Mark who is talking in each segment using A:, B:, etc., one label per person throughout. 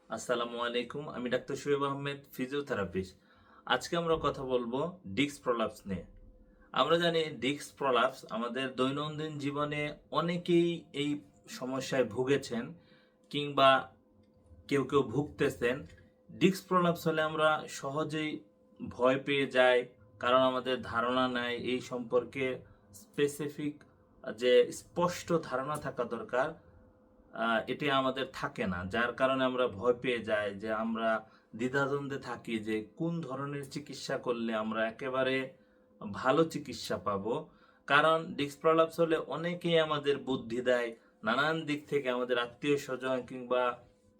A: আসসালামু আলাইকুম। আমি ডাক্তার শোয়েব আহমেদ, ফিজিওথেরাপিস্ট। আজকে আমরা কথা বলবো ডিস্ক প্রলাপস নিয়ে। আমরা জানি ডিস্ক প্রলাপস আমাদের দৈনন্দিন জীবনে অনেকেই এই সমস্যায় ভুগেছেন কিংবা কেউ কেউ ভুগতেছেন। ডিস্ক প্রলাপস হলে আমরা সহজেই ভয় পেয়ে যাই, কারণ আমাদের ধারণা নাই এই সম্পর্কে। স্পেসিফিক যে স্পষ্ট ধারণা থাকা দরকার, এটি আমাদের থাকে না, যার কারণে আমরা ভয় পেয়ে যাই, যে আমরা দ্বিধাদ্বন্দ্বে থাকি যে কোন ধরনের চিকিৎসা করলে আমরা একেবারে ভালো চিকিৎসা পাবো। কারণ ডিস্ক প্রলাপস হলে অনেকেই আমাদের বুদ্ধি দেয়, নানান দিক থেকে আমাদের আত্মীয় স্বজন কিংবা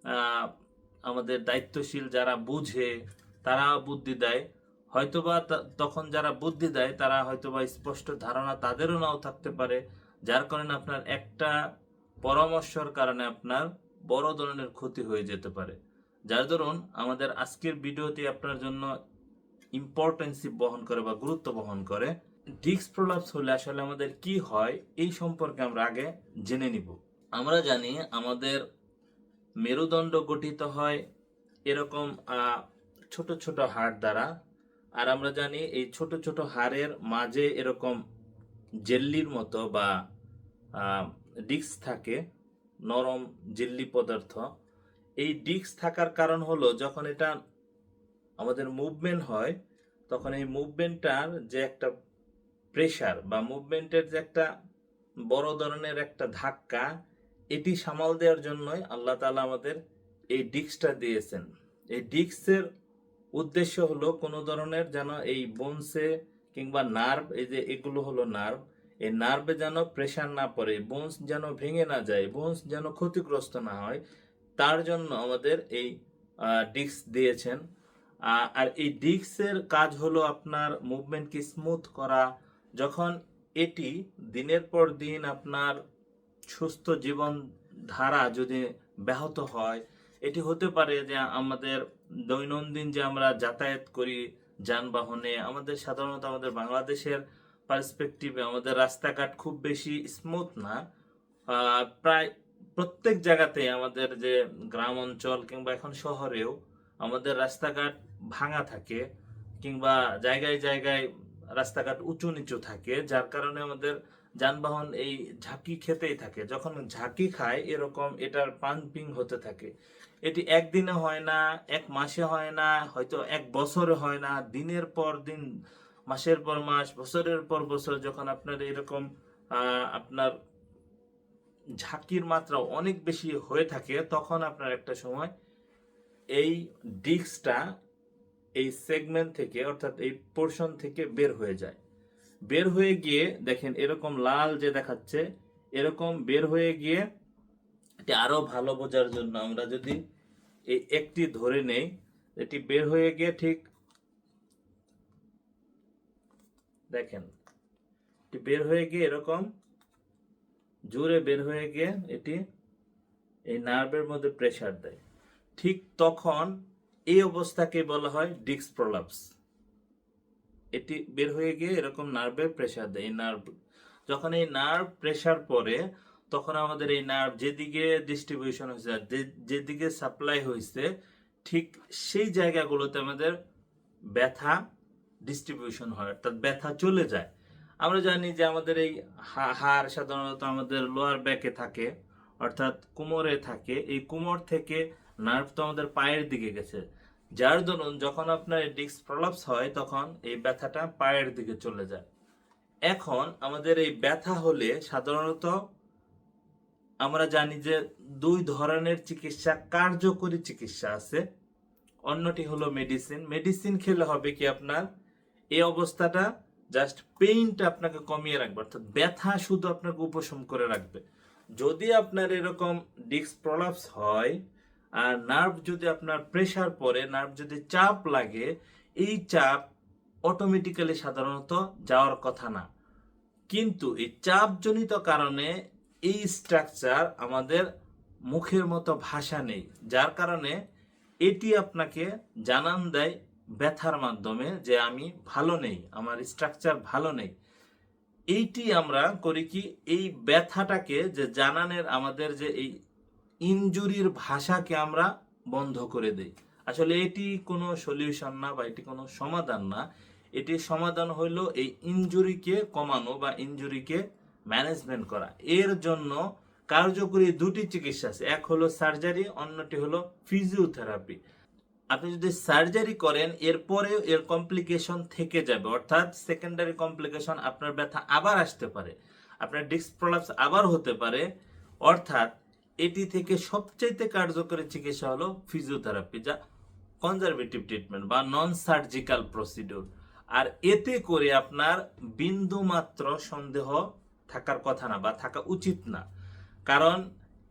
A: আহ, আমাদের দায়িত্বশীল যারা বুঝে তারা বুদ্ধি দেয়। হয়তোবা তখন যারা বুদ্ধি দেয় তারা হয়তোবা স্পষ্ট ধারণা তাদেরও নাও থাকতে পারে, যার কারণে আপনার একটা পরামর্শের কারণে আপনার বড় ধরনের ক্ষতি হয়ে যেতে পারে। যার দরুন আমাদের আজকের ভিডিওটি আপনার জন্য ইম্পর্টেন্সি বহন করে বা গুরুত্ব বহন করে। ডিস্ক প্রলাপস হলে আসলে আমাদের কি হয় এই সম্পর্কে আমরা আগে জেনে নিব। আমরা জানি আমাদের মেরুদণ্ড গঠিত হয় এরকম ছোট ছোট হাড় দ্বারা। আর আমরা জানি এই ছোট ছোট হাড়ের মাঝে এরকম জেল্লির মতো বা ডিস্ক থাকে, নরম জেল্লি পদার্থ। এই ডিস্ক থাকার কারণ হলো যখন এটা আমাদের মুভমেন্ট হয়, তখন এই মুভমেন্টটার যে একটা প্রেসার বা মুভমেন্টের যে একটা বড় ধরনের একটা ধাক্কা, এটি সামাল দেওয়ার জন্যই আল্লাহ তাআলা আমাদের এই ডিস্কটা দিয়েছেন। এই ডিস্কের উদ্দেশ্য হলো কোনো ধরনের যেন এই বোনসে কিংবা নার্ভ, এই যে এগুলো হলো নার্ভ, এই নার্ভে যেন প্রেসার না পড়ে, বোনস যেন ভেঙে না যায়, বোনস যেন ক্ষতিগ্রস্ত না হয়, তার জন্য আমাদের এই ডিস্ক দিয়েছেন। আর এই ডিস্কের কাজ হলো আপনার মুভমেন্টকে স্মুথ করা। যখন এটি দিনের পর দিন আপনার সুস্থ জীবন ধারা যদি ব্যাহত হয়, এটি হতে পারে যে আমাদের দৈনন্দিন যে আমরা যাতায়াত করি যানবাহনে, আমাদের সাধারণত আমাদের বাংলাদেশের পার্সপেক্টিভে আমাদের রাস্তাঘাট খুব বেশি স্মুথ না। প্রায় প্রত্যেক জায়গাতে আমাদের যে গ্রাম অঞ্চল কিংবা এখন শহরেও আমাদের রাস্তাঘাট ভাঙা থাকে, কিংবা জায়গায় জায়গায় রাস্তাঘাট উঁচু নিচু থাকে, যার কারণে আমাদের যানবাহন এই ঝাঁকি খেতেই থাকে। যখন ঝাঁকি খায় এরকম এটার পাম্পিং হতে থাকে। এটি একদিনে হয় না, এক মাসে হয় না, হয়তো এক বছরে হয় না, দিনের পর দিন, মাসের পর মাস, বছরের পর বছর যখন আপনার এরকম আপনার ঝাঁকির মাত্রা অনেক বেশি হয়ে থাকে, তখন আপনার একটা সময় এই ডিস্কটা এই সেগমেন্ট থেকে, অর্থাৎ এই পোর্শন থেকে বের হয়ে যায়। বের হয়ে গিয়ে দেখেন এরকম লাল যে দেখাচ্ছে, এরকম বের হয়ে গিয়ে, এটি আরো ভালো বোঝার জন্য আমরা যদি এই একটি ধরে নেই, এটি বের হয়ে গিয়ে ঠিক দেখেন, এটি বের হয়ে গিয়ে এরকম জোরে বের হয়ে গিয়ে এটি এই নার্ভের মধ্যে প্রেসার দেয়। ঠিক তখন এই অবস্থাকে বলা হয় ডিস্ক প্রলাপস। এটি বের হয়ে গিয়ে এরকম নার্ভে প্রেসার দেয়। এই নার্ভ, যখন এই নার্ভ প্রেসার পড়ে, তখন আমাদের এই নার্ভ যেদিকে ডিস্ট্রিবিউশন হয়েছে, যেদিকে সাপ্লাই হয়েছে, ঠিক সেই জায়গাগুলোতে আমাদের ব্যথা ডিস্ট্রিবিউশন হয়, অর্থাৎ ব্যথা চলে যায়। আমরা জানি যে আমাদের এই হাড় সাধারণত আমাদের লোয়ার ব্যাকে থাকে, অর্থাৎ কোমরে থাকে। এই কোমর থেকে নার্ভ তো আমাদের পায়ের দিকে গেছে, যার দরুন যখন আপনার ডিস্ক প্রলাপস হয় তখন এই ব্যথাটা পায়ের দিকে চলে যায়। এখন আমাদের এই ব্যথা হলে সাধারণত আমরা জানি যে দুই ধরনের চিকিৎসা, কার্যকরী চিকিৎসা আছে। অন্যটি হলো মেডিসিন। মেডিসিন খেলে হবে কি আপনার এই অবস্থাটা জাস্ট পেইনটা আপনাকে কমিয়ে রাখবে, অর্থাৎ ব্যথা শুধু আপনাকে উপশম করে রাখবে। যদি আপনার এরকম ডিস্ক প্রলাপস হয় আর নার্ভ যদি আপনার প্রেসার পড়ে, নার্ভ যদি চাপ লাগে, এই চাপ অটোমেটিক্যালি সাধারণত যাওয়ার কথা না, কিন্তু এই চাপজনিত কারণে এই স্ট্রাকচার আমাদের মুখের মতো ভাষা নেই, যার কারণে এটি আপনাকে জানান দেয় ব্যথার মাধ্যমে যে আমি ভালো নেই, আমার স্ট্রাকচার ভালো নেই। এইটি আমরা করি কি, এই ব্যথাটাকে যে জানানের আমাদের যে এই ইনজুরির ভাষাকে আমরা বন্ধ করে দেই। আসলে এটি কোনো সলিউশন না বা এটি কোনো সমাধান না। এটির সমাধান হলো এই ইনজুরিকে কমানো বা ইনজুরিকে ম্যানেজমেন্ট করা। এর জন্য কার্যকরী দুটি চিকিৎসা আছে, এক হলো সার্জারি, অন্যটি হলো ফিজিওথেরাপি। আপনি যদি সার্জারি করেন এরপরে এর কমপ্লিকেশন থেকে যাবে, অর্থাৎ সেকেন্ডারি কমপ্লিকেশন, আপনার ব্যথা আবার আসতে পারে, আপনার ডিস্ক প্রলাপস আবার হতে পারে। অর্থাৎ এটি থেকে সবচাইতে কার্যকরী চিকিৎসা হলো ফিজিওথেরাপি, যা কনজারভেটিভ ট্রিটমেন্ট বা নন সার্জিক্যাল প্রসিডিউর। আর এতে করে আপনার বিন্দু মাত্র সন্দেহ থাকার কথা না বা থাকা উচিত না, কারণ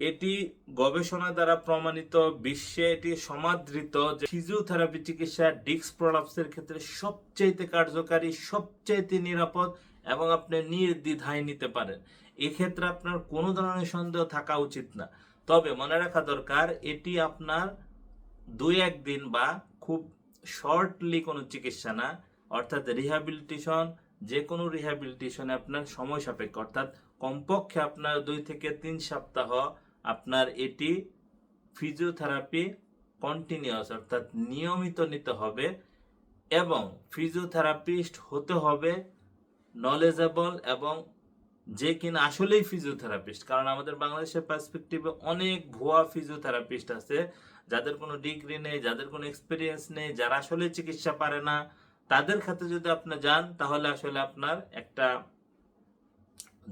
A: এটি গবেষণা দ্বারা প্রমাণিত, বিশ্বে এটি সমাদৃত যে ফিজিওথেরাপি চিকিৎসা ডিস্ক প্রলাপসের ক্ষেত্রে সবচাইতে কার্যকারী, সবচাইতে নিরাপদ এবং আপনি নির্দ্বিধায় নিতে পারেন। এক্ষেত্রে আপনার কোনো ধরনের সন্দেহ থাকা উচিত না। তবে মনে রাখা দরকার, এটি আপনার 2-1 দিন বা খুব শর্টলি কোনো চিকিৎসা না, অর্থাৎ রিহ্যাবিলিটেশন, যে কোনো রিহ্যাবিলিটেশনে আপনার সময় সাপেক্ষ, অর্থাৎ কমপক্ষে আপনার 2 থেকে 3 সপ্তাহ আপনার এটি ফিজিওথেরাপি কন্টিনিউয়াস অর্থাৎ নিয়মিত নিতে হবে এবং ফিজিওথেরাপিস্ট হতে হবে নলেজেবল এবং যে কিনা আসলেই ফিজিওথেরাপিস্ট। কারণ আমাদের বাংলাদেশের পার্সপেক্টিভে অনেক ভুয়া ফিজিওথেরাপিস্ট আছে, যাদের কোনো ডিগ্রি নেই, যাদের কোনো এক্সপিরিয়েন্স নেই, যারা আসলে চিকিৎসা পারে না। তাদের ক্ষেত্রে যদি আপনি যান তাহলে আসলে আপনার একটা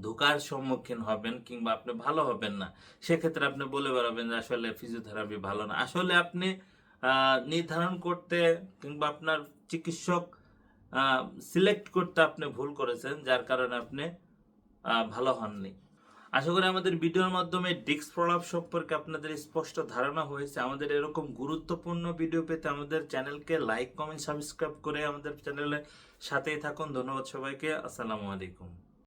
A: ধোঁকার সম্মুখীন হবেন কিংবা আপনি ভালো হবেন না। সেক্ষেত্রে আপনি বলে বেড়াবেন যে আসলে ফিজিওথেরাপি ভালো না। আসলে আপনি নির্ধারণ করতে কিংবা আপনার চিকিৎসক সিলেক্ট করতে আপনি ভুল করেছেন, যার কারণে আপনি ভালো হননি। আশা করি আমাদের ভিডিওর মাধ্যমে ডিস্ক প্রলাপ সম্পর্কে আপনাদের স্পষ্ট ধারণা হয়েছে। আমাদের এরকম গুরুত্বপূর্ণ ভিডিও পেতে আমাদের চ্যানেলকে লাইক, কমেন্ট, সাবস্ক্রাইব করে আমাদের চ্যানেলের সাথেই থাকুন। ধন্যবাদ সবাইকে। আসসালামু আলাইকুম।